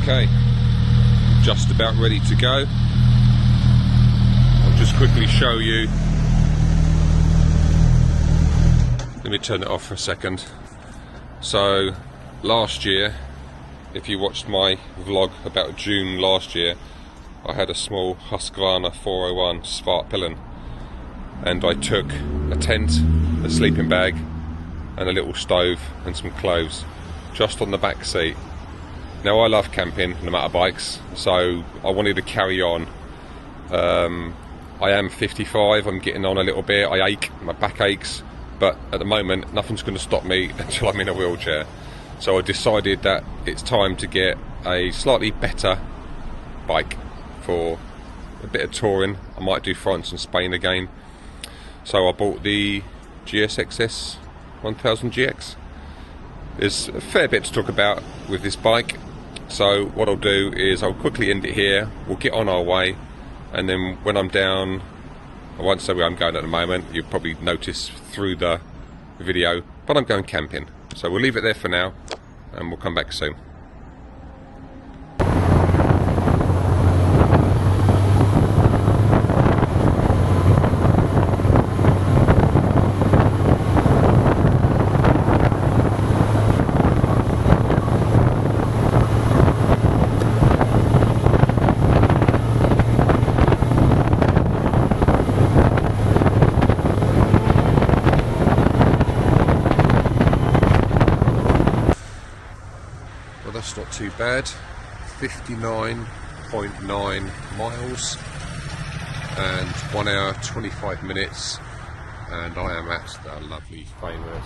Okay, just about ready to go. I'll just quickly show you. Let me turn it off for a second. So last year, if you watched my vlog about June last year, I had a small Husqvarna 401 Svartpillen, and I took a tent, a sleeping bag and a little stove and some clothes just on the back seat. Now I love camping no matter bikes, so I wanted to carry on. I am 55, I'm getting on a little bit, I ache, my back aches, but at the moment nothing's going to stop me until I'm in a wheelchair. So I decided that it's time to get a slightly better bike for a bit of touring. I might do France and Spain again. So I bought the GSXS 1000 GX. There's a fair bit to talk about with this bike. So what I'll do is I'll quickly end it here, we'll get on our way, and then when I'm down, I won't say where I'm going at the moment, you'll probably notice through the video, but I'm going camping. So we'll leave it there for now, and we'll come back soon. That's not too bad. 59.9 miles and 1 hour 25 minutes, and I am at the lovely famous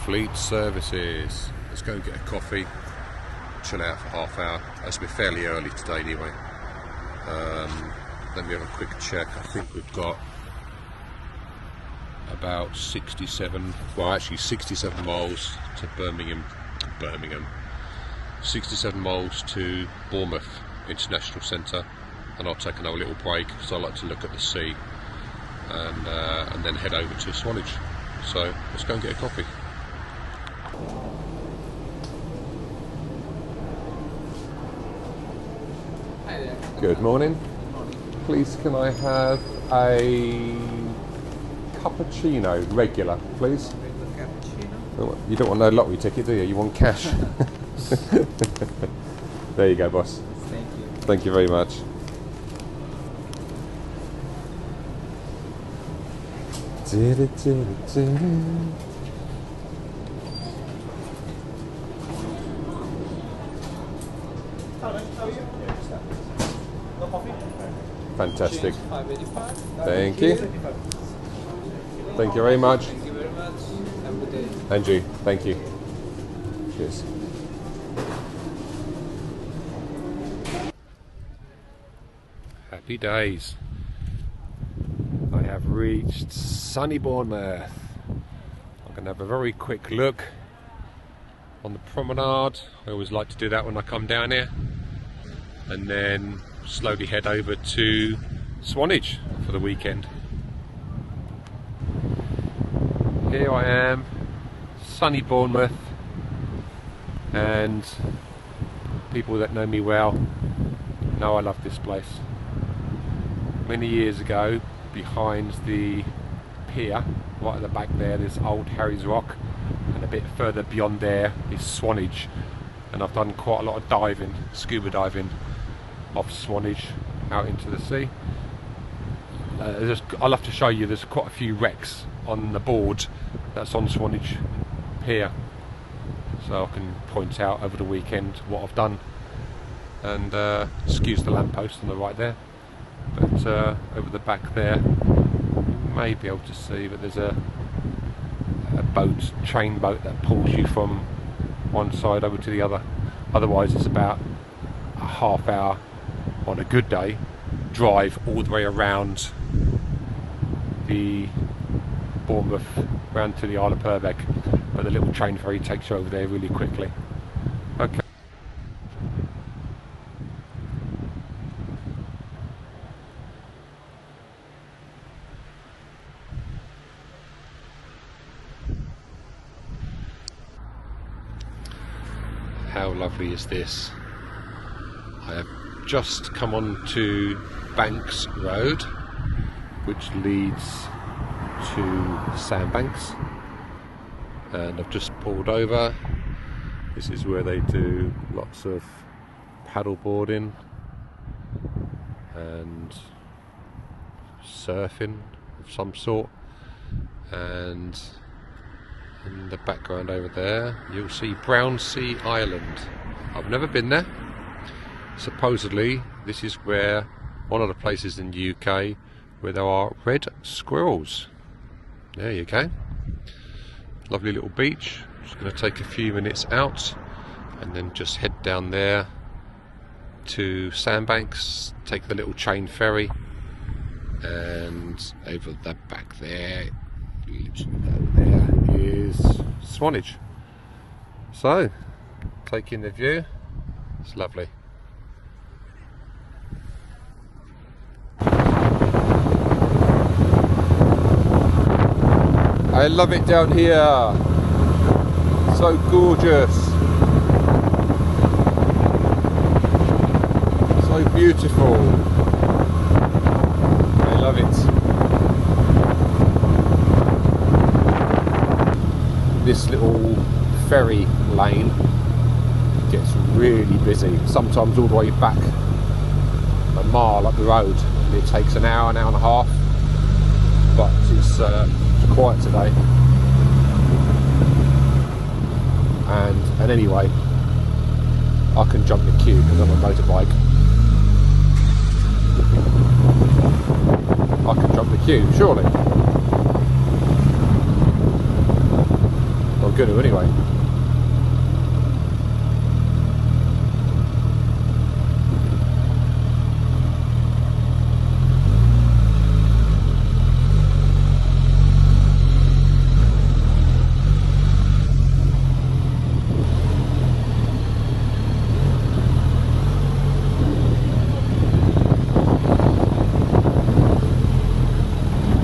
Fleet Services. Let's go and get a coffee, chill out for half hour, as we're fairly early today anyway. Let me have a quick check. I think we've got about 67 miles to Birmingham, 67 miles to Bournemouth International Centre, and I'll take another little break because I like to look at the sea, and then head over to Swanage. So let's go and get a coffee. Hi there. Good morning. Please can I have a cappuccino regular, please? You don't want no lottery ticket, do you? You want cash. There you go, boss. Thank you. Thank you very much. Fantastic. Thank you. Thank you very much. Thank you very much. Have a good day. And you. Thank you. Cheers. Happy days. I have reached sunny Bournemouth. I'm going to have a very quick look on the promenade. I always like to do that when I come down here. And then slowly head over to Swanage for the weekend. Here I am, sunny Bournemouth, and people that know me well know I love this place. Many years ago, behind the pier, right at the back there's Old Harry's Rock, and a bit further beyond there is Swanage, and I've done quite a lot of diving, scuba diving off Swanage out into the sea. I'll have to show you, there's quite a few wrecks on the board that's on Swanage Pier, so I can point out over the weekend what I've done. And excuse the lamppost on the right there, but over the back there you may be able to see, but there's a boat, train boat, that pulls you from one side over to the other. Otherwise it's about a half hour on a good day drive all the way around the Bournemouth round to the Isle of Purbeck, but the little train ferry takes you over there really quickly. Okay. How lovely is this? I have just come on to Banks Road, which leads to Sandbanks, and I've just pulled over. This is where they do lots of paddle boarding and surfing of some sort, and in the background over there you'll see Brownsea Island. I've never been there. Supposedly this is where one of the places in the UK where there are red squirrels. There you go. Lovely little beach. Just going to take a few minutes out and then just head down there to Sandbanks, take the little chain ferry, and over the back there, there is Swanage. So, taking the view, it's lovely. I love it down here. So gorgeous. So beautiful. I love it. This little ferry lane gets really busy, sometimes all the way back a mile up the road. It takes an hour and a half, but it's quiet today. And anyway, I can jump the queue because I'm a motorbike. I can jump the queue, surely. I'm going to anyway.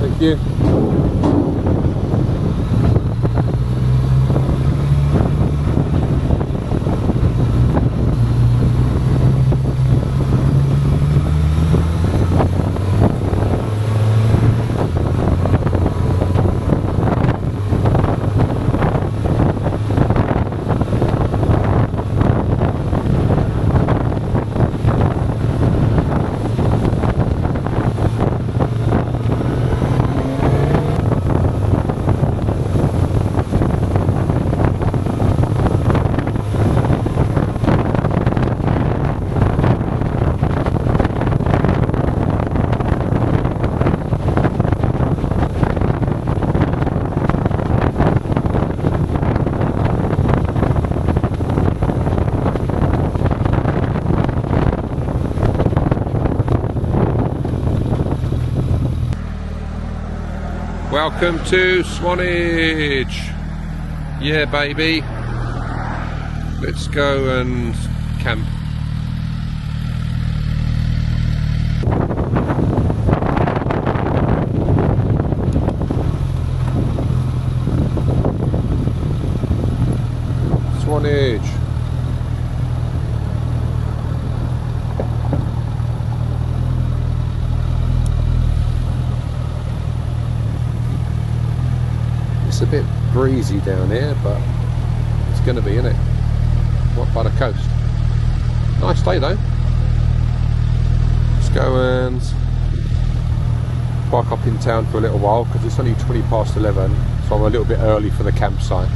Thank you. Welcome to Swanage. Yeah, baby. Let's go and camp. Swanage. It's a bit breezy down here, but it's going to be, isn't it? What, by the coast? Nice day though. Let's go and park up in town for a little while because it's only 20 past 11, so I'm a little bit early for the campsite.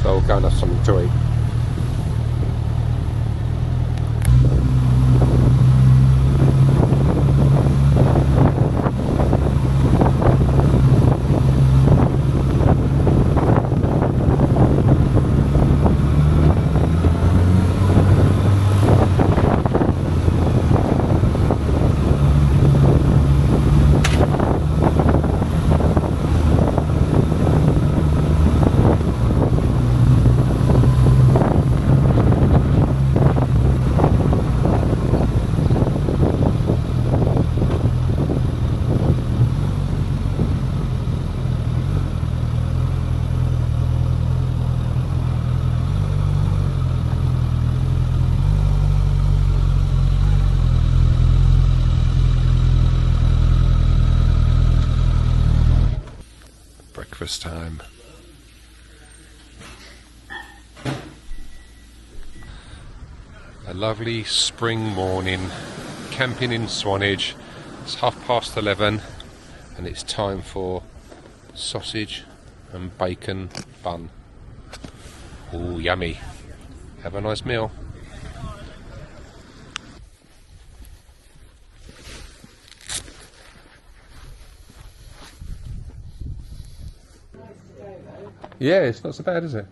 So we'll go and have something to eat. breakfast time. A lovely spring morning, camping in Swanage. It's 11:30 and it's time for sausage and bacon bun. Ooh, yummy. Have a nice meal. Yeah, it's not so bad, is it?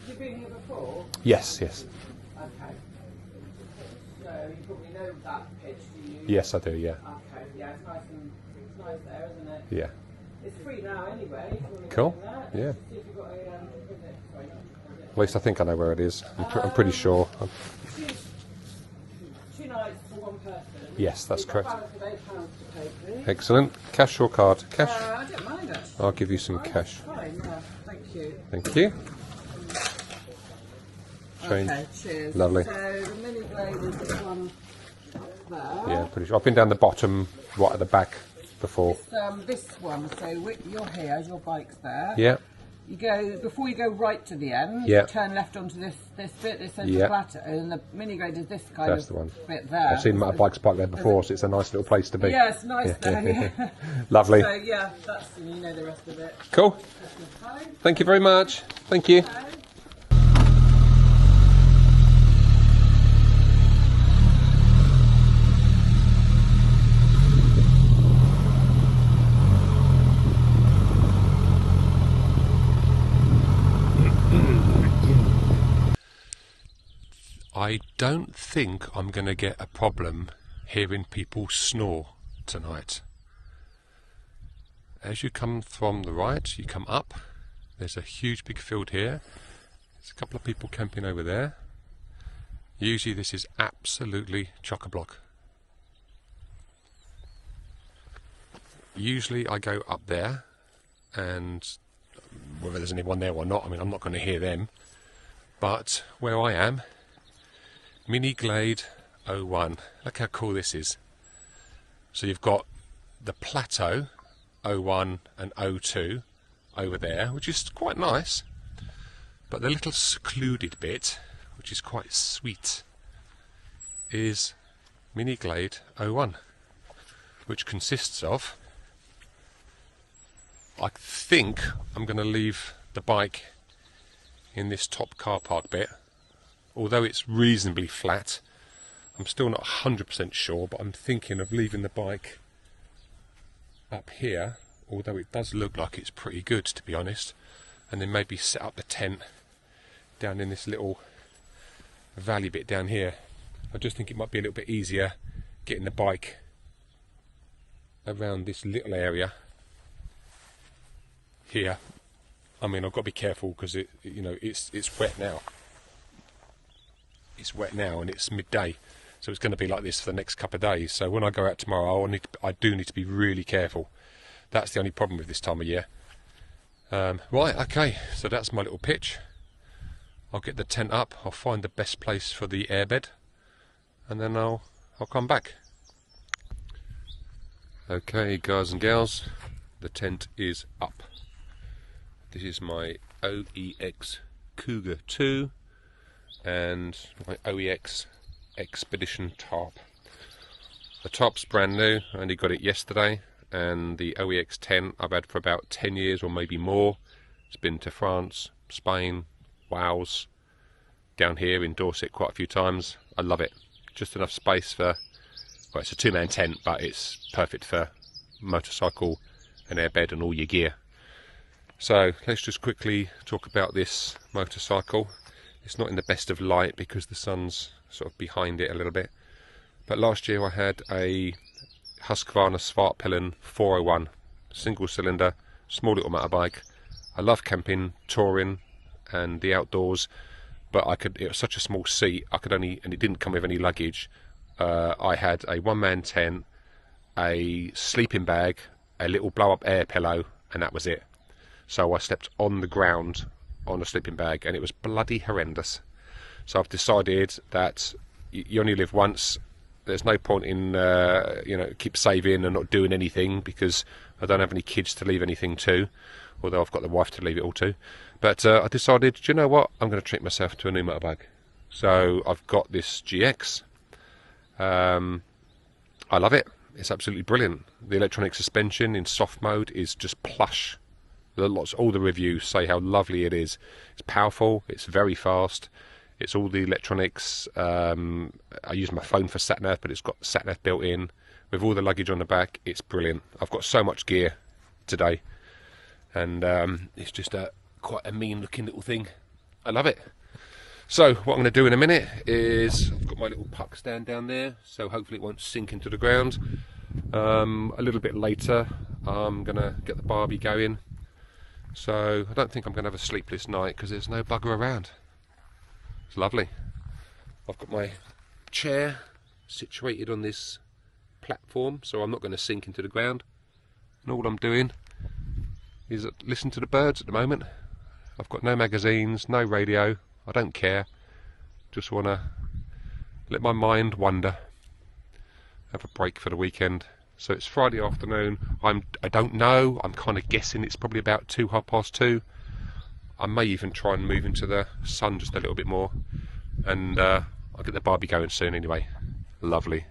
You've been here before? Yes, yes. Okay. So you probably know that pitch, do you? Yes, I do, yeah. Okay, yeah, it's nice there, isn't it? Yeah. It's free now anyway, if you want to Cool. go in there. Yeah. See if you've got a, sorry. At least I think I know where it is. I'm pretty sure. Two nights for one person. Yes, that's You've got correct. balance of £8 to pay, please. Excellent. Cash or card? Cash. I don't mind actually. I'll give you some cash. Fine, yeah, thank you. Thank you. Change. Okay, cheers. Lovely. So the mini blade is this one up there. Yeah, pretty sure. I've been down the bottom, right at the back before. This one, so you're here, your bike's there. Yeah. You go, before you go right to the end, Yeah. turn left onto this bit, this centre Yeah. plateau, and the mini grade is this kind That's of the one. bit there. I've seen motorbikes parked there before, so it's a nice little place to be. Yeah, it's nice there, yeah. Lovely. So yeah, that's, you know the rest of it. Cool. Thank you very much. Thank you. I don't think I'm going to get a problem hearing people snore tonight. As you come from the right, you come up. There's a huge big field here. There's a couple of people camping over there. Usually this is absolutely chock-a-block. Usually I go up there, and whether there's anyone there or not, I mean, I'm not going to hear them. But where I am, Mini Glade 01. Look how cool this is. So you've got the plateau 01 and 02 over there, which is quite nice. But the little secluded bit, which is quite sweet, is Mini Glade 01, which consists of, I think I'm going to leave the bike in this top car park bit. Although it's reasonably flat, I'm still not 100% sure, but I'm thinking of leaving the bike up here, although it does look like it's pretty good, to be honest, and then maybe set up the tent down in this little valley bit down here. I just think it might be a little bit easier getting the bike around this little area here. I mean, I've got to be careful because it's wet now. It's wet now and it's midday, so it's going to be like this for the next couple of days. So when I go out tomorrow, I do need to be really careful. That's the only problem with this time of year. Right, okay, so that's my little pitch. I'll get the tent up, I'll find the best place for the airbed, and then I'll come back. Okay, guys and gals, the tent is up. This is my OEX Cougar 2 and my OEX Expedition tarp. The tarp's brand new, I only got it yesterday, and the OEX 10 I've had for about 10 years or maybe more. It's been to France, Spain, Wales, down here in Dorset quite a few times. I love it. Just enough space for, well, it's a two-man tent, but it's perfect for motorcycle, an airbed and all your gear. So let's just quickly talk about this motorcycle. It's not in the best of light because the sun's sort of behind it a little bit. But last year I had a Husqvarna Svartpillen 401, single cylinder, small little motorbike. I love camping, touring and the outdoors, but it was such a small seat, and it didn't come with any luggage. I had a one-man tent, a sleeping bag, a little blow-up air pillow, and that was it. So I slept on the ground on a sleeping bag, and it was bloody horrendous. So I've decided that you only live once, there's no point in you know, keep saving and not doing anything, because I don't have any kids to leave anything to, although I've got the wife to leave it all to. But I decided, do you know what, I'm going to treat myself to a new motorbike. So I've got this GX. I love it. It's absolutely brilliant. The electronic suspension in soft mode is just plush. All the reviews say how lovely it is. It's powerful, it's very fast, it's all the electronics. I use my phone for sat-nav, but it's got sat-nav built in. With all the luggage on the back, it's brilliant. I've got so much gear today, and it's just quite a mean looking little thing. I love it. So what I'm going to do in a minute is, I've got my little puck stand down there, so hopefully it won't sink into the ground. A little bit later I'm going to get the Barbie going. So I don't think I'm going to have a sleepless night, because there's no bugger around. It's lovely. I've got my chair situated on this platform, so I'm not going to sink into the ground. And all I'm doing is listen to the birds at the moment. I've got no magazines, no radio. I don't care. Just want to let my mind wander. Have a break for the weekend. So it's Friday afternoon. I don't know. I'm kind of guessing it's probably about 2:30. I may even try and move into the sun just a little bit more. And I'll get the Barbie going soon anyway. Lovely.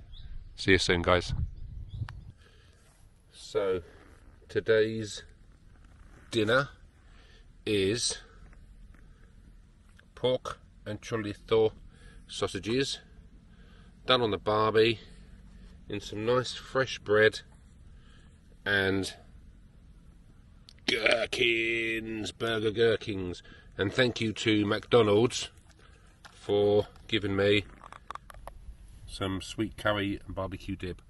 See you soon, guys. So today's dinner is pork and chorizo sausages done on the Barbie in some nice fresh bread and gherkins, burger gherkins. And thank you to McDonald's for giving me some sweet curry and barbecue dip.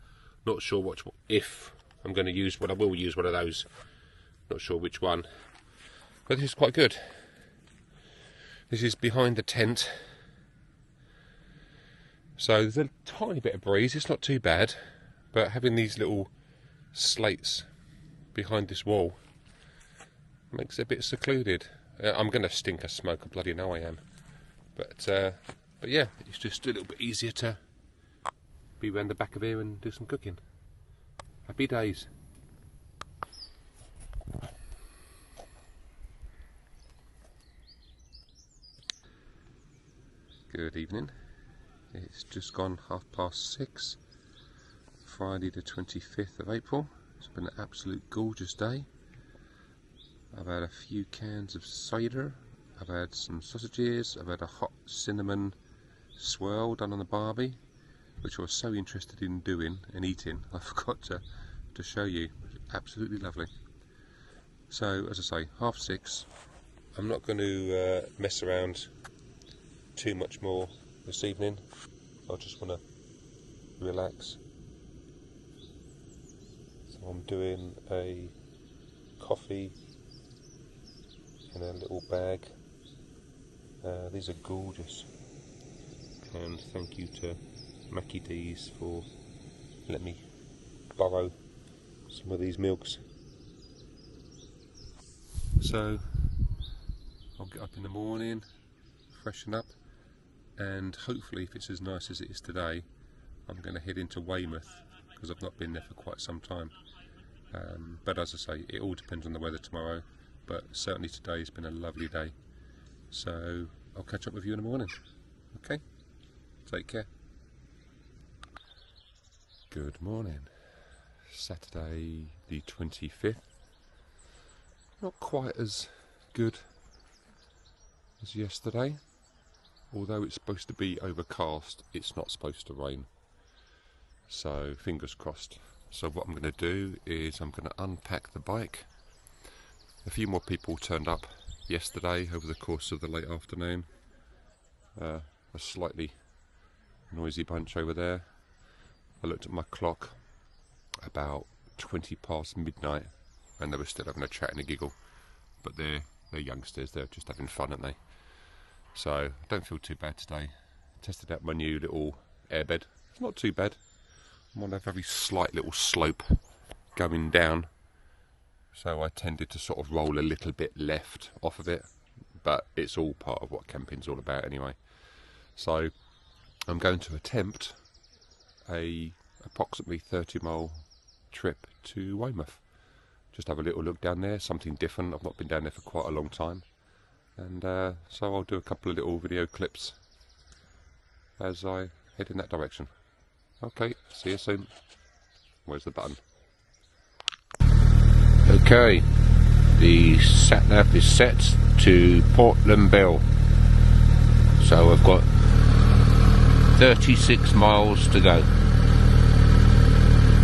Not sure if I'm going to use, but I will use one of those. Not sure which one, but this is quite good. This is behind the tent, so there's a tiny bit of breeze. It's not too bad, but having these little slates behind this wall makes it a bit secluded. I'm going to stink of smoke, I bloody know I am. But yeah, it's just a little bit easier to be around the back of here and do some cooking. Happy days. Good evening. It's just gone 6:30, Friday the 25th of April. It's been an absolute gorgeous day. I've had a few cans of cider, I've had some sausages, I've had a hot cinnamon swirl done on the Barbie, which I was so interested in doing and eating, I forgot to show you. Absolutely lovely. So, as I say, 6:30. I'm not going to mess around too much more this evening. I just want to relax. So I'm doing a coffee in a little bag. These are gorgeous, and thank you to Mackie D's for letting me borrow some of these milks. So I'll get up in the morning, freshen up, and hopefully, if it's as nice as it is today, I'm going to head into Weymouth, because I've not been there for quite some time. But as I say, it all depends on the weather tomorrow, but certainly today's been a lovely day. So I'll catch up with you in the morning. Okay? Take care. Good morning. Saturday the 25th. Not quite as good as yesterday. Although it's supposed to be overcast, it's not supposed to rain. So fingers crossed. So what I'm going to do is I'm going to unpack the bike. A few more people turned up yesterday over the course of the late afternoon. A slightly noisy bunch over there. I looked at my clock, about 20 past midnight, and they were still having a chat and a giggle. But they're youngsters, they're just having fun, aren't they? So I don't feel too bad today. Tested out my new little airbed. It's not too bad. I'm on a very slight little slope going down, so I tended to sort of roll a little bit left off of it, but it's all part of what camping's all about anyway. So I'm going to attempt a approximately 30-mile trip to Weymouth. Just have a little look down there, something different. I've not been down there for quite a long time, and so I'll do a couple of little video clips as I head in that direction. Okay, see you soon. Where's the button? Okay, the sat-nav is set to Portland Bill, so I've got 36 miles to go.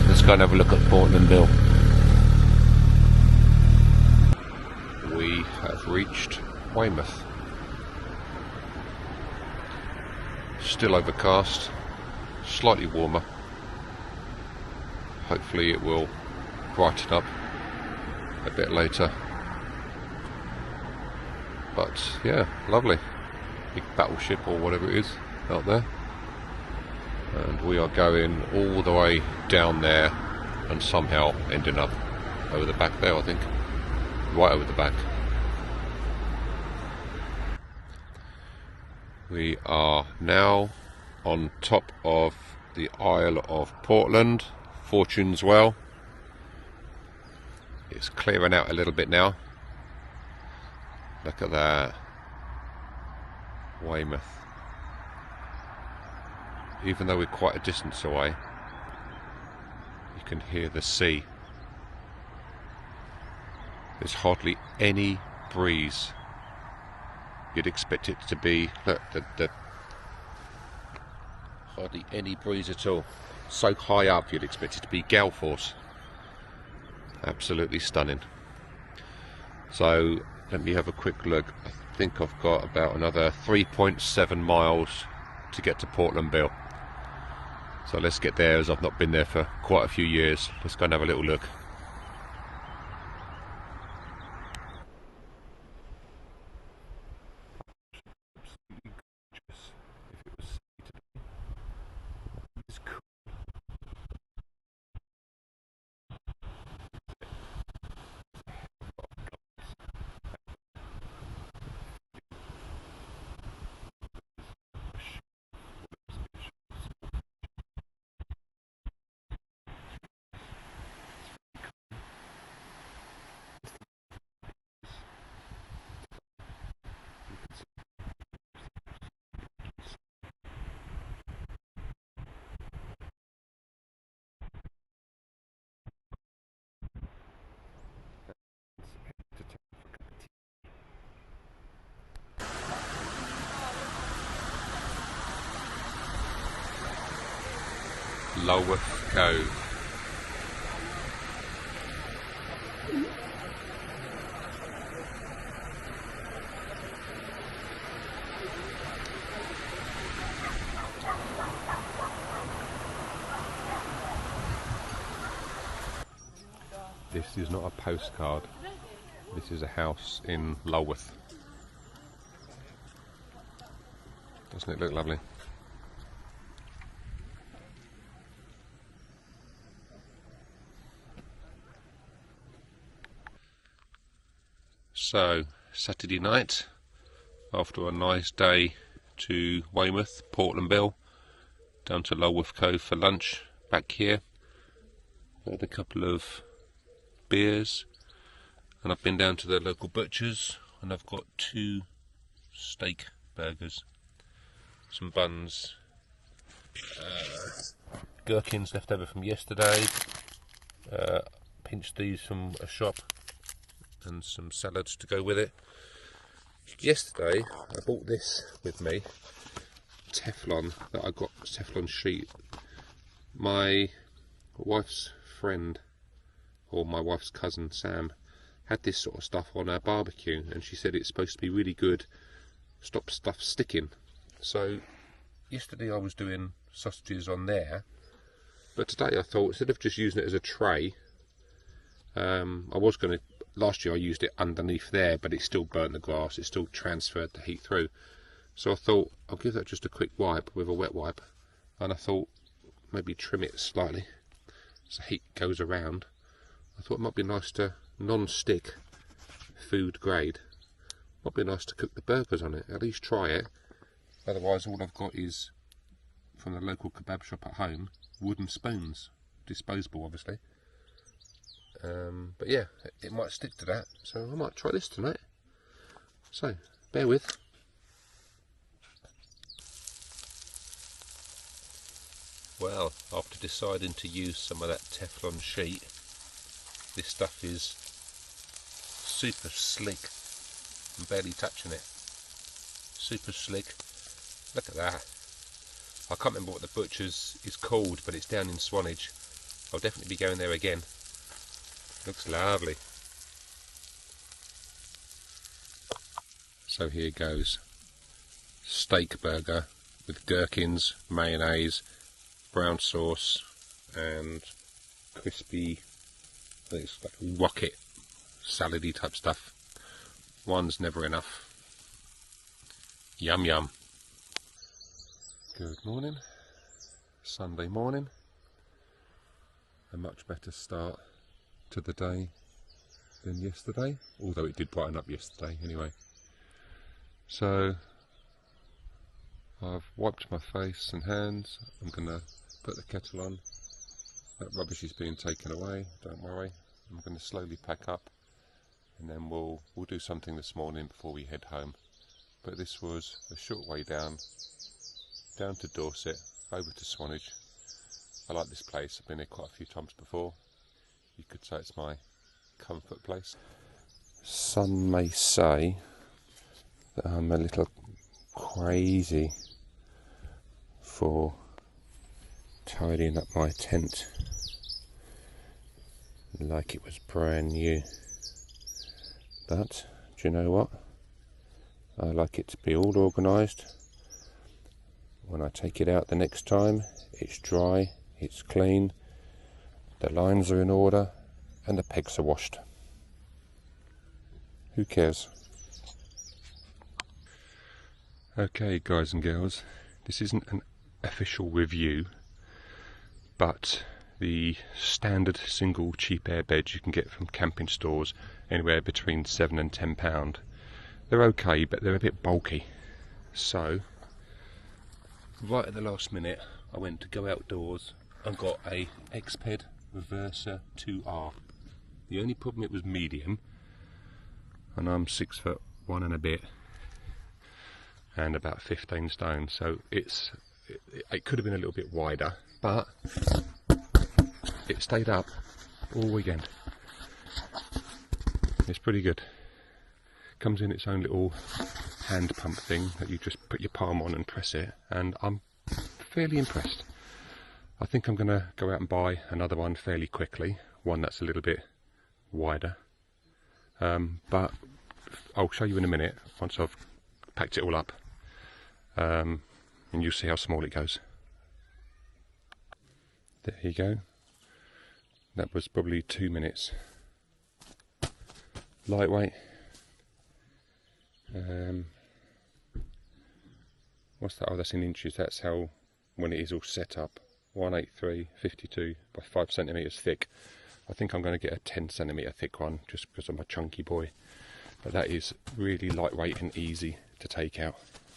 Let's go and have a look at Portland Bill. We have reached Weymouth. Still overcast, slightly warmer. Hopefully it will brighten up a bit later. But yeah, lovely. Big battleship or whatever it is out there. And we are going all the way down there and somehow ending up over the back there, I think. Right over the back. We are now on top of the Isle of Portland, Fortune's Well. It's clearing out a little bit now. Look at that. Weymouth. Even though we're quite a distance away, you can hear the sea. There's hardly any breeze. You'd expect it to be, look, hardly any breeze at all. So high up, you'd expect it to be gale force. Absolutely stunning. So let me have a quick look. I think I've got about another 3.7 miles to get to Portland Bill. So let's get there, as I've not been there for quite a few years. Let's go and have a little look. Lulworth Cove. This is not a postcard. This is a house in Lulworth. Doesn't it look lovely? So, Saturday night, after a nice day to Weymouth, Portland Bill, down to Lulworth Cove for lunch, back here, had a couple of beers, and I've been down to the local butcher's, and I've got 2 steak burgers, some buns, gherkins left over from yesterday, pinched these from a shop, and some salads to go with it. Yesterday I bought this with me, Teflon, that I got, Teflon sheet. My wife's friend, or my wife's cousin Sam, had this sort of stuff on her barbecue, and she said it's supposed to be really good, stop stuff sticking. So yesterday I was doing sausages on there, but today I thought, instead of just using it as a tray, I was going to, last year I used it underneath there, but it still burnt the grass, it still transferred the heat through. So I thought I'll give that just a quick wipe with a wet wipe, and I thought maybe trim it slightly so heat goes around. I thought it might be nice to non-stick, food grade. Might be nice to cook the burgers on it, at least try it. Otherwise all I've got is from the local kebab shop at home, wooden spoons, disposable obviously. But yeah, it might stick to that, so I might try this tonight. So, bear with. Well, after deciding to use some of that Teflon sheet, this stuff is super slick. I'm barely touching it. Super slick. Look at that. I can't remember what the butcher's is called, but it's down in Swanage. I'll definitely be going there again. Looks lovely. So here goes. Steak burger with gherkins, mayonnaise, brown sauce and crispy, I think it's like rocket salady type stuff. One's never enough. Yum yum. Good morning. Sunday morning. A much better start to the day than yesterday, although it did brighten up yesterday anyway. So I've wiped my face and hands. I'm going to put the kettle on. That rubbish is being taken away, don't worry. I'm going to slowly pack up and then we'll do something this morning before we head home. But this was a short way down to Dorset, over to Swanage. I like this place, I've been here quite a few times before. You could say it's my comfort place. Some may say that I'm a little crazy for tidying up my tent like it was brand new, but do you know what? I like it to be all organised. When I take it out the next time, it's dry, it's clean, the lines are in order and the pegs are washed. Who cares? Okay guys and girls, this isn't an official review, but the standard single cheap air beds you can get from camping stores, anywhere between £7 and £10, they're okay, but they're a bit bulky. So right at the last minute I went to go outdoors and got a Exped Reversa 2R. The only problem, it was medium, and I'm 6'1" and a bit and about 15 stone, so it could have been a little bit wider, but it stayed up all weekend. It's pretty good. Comes in its own little hand pump thing that you just put your palm on and press it, and I'm fairly impressed. I think I'm going to go out and buy another one fairly quickly, one that's a little bit wider, but I'll show you in a minute once I've packed it all up, and you'll see how small it goes. There you go. That was probably 2 minutes. Lightweight. What's that? Oh, that's in inches. That's how, when it is all set up. 183/52 by 5 centimeters thick. I think I'm going to get a 10 centimeter thick one just because I'm a chunky boy. But that is really lightweight and easy to take out.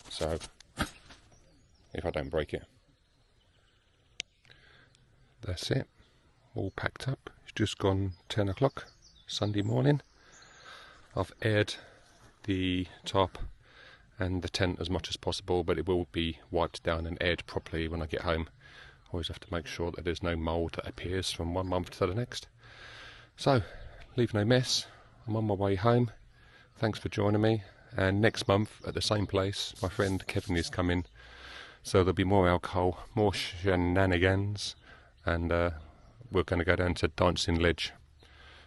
So, if I don't break it. That's it. All packed up. It's just gone 10 o'clock Sunday morning. I've aired the top and the tent as much as possible, but it will be wiped down and aired properly when I get home. Always have to make sure that there's no mould that appears from one month to the next. So, leave no mess. I'm on my way home. Thanks for joining me. And next month at the same place, my friend Kevin is coming. So there'll be more alcohol, more shenanigans, and we're going to go down to Dancing Ledge.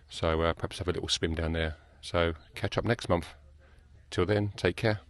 So perhaps have a little swim down there. So catch up next month. Till then, take care.